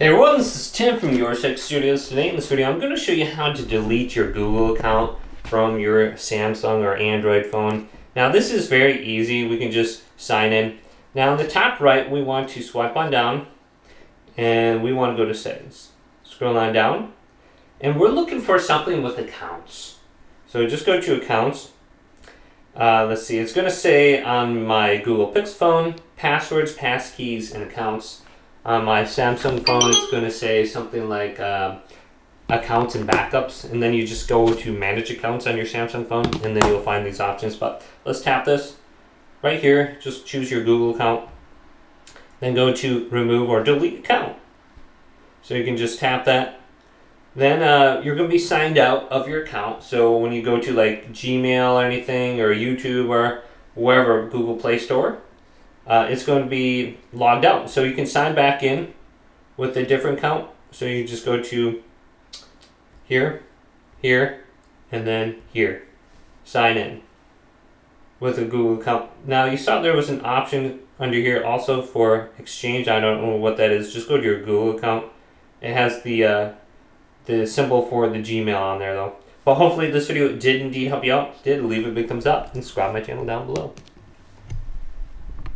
Hey everyone, this is Tim from YourSix Studios. Today in this video I'm going to show you how to delete your Google account from your Samsung or Android phone. Now this is very easy. We can just sign in. Now in the top right we want to swipe on down and we want to go to settings. Scroll on down and we're looking for something with accounts. So just go to accounts. Let's see, it's going to say on my Google Pixel phone, passwords, passkeys, and accounts. On my Samsung phone, it's going to say something like accounts and backups, and then you just go to manage accounts on your Samsung phone, and then you'll find these options. But let's tap this right here. Just choose your Google account, then go to remove or delete account. So you can just tap that. Then you're going to be signed out of your account. So when you go to like Gmail or anything, or YouTube or wherever, Google Play Store, it's going to be logged out. So you can sign back in with a different account. So you just go to here, here, and then here. Sign in with a Google account. Now you saw there was an option under here also for exchange. I don't know what that is. Just go to your Google account. It has the symbol for the Gmail on there though. But hopefully this video did indeed help you out. If it did, leave a big thumbs up and subscribe to my channel down below.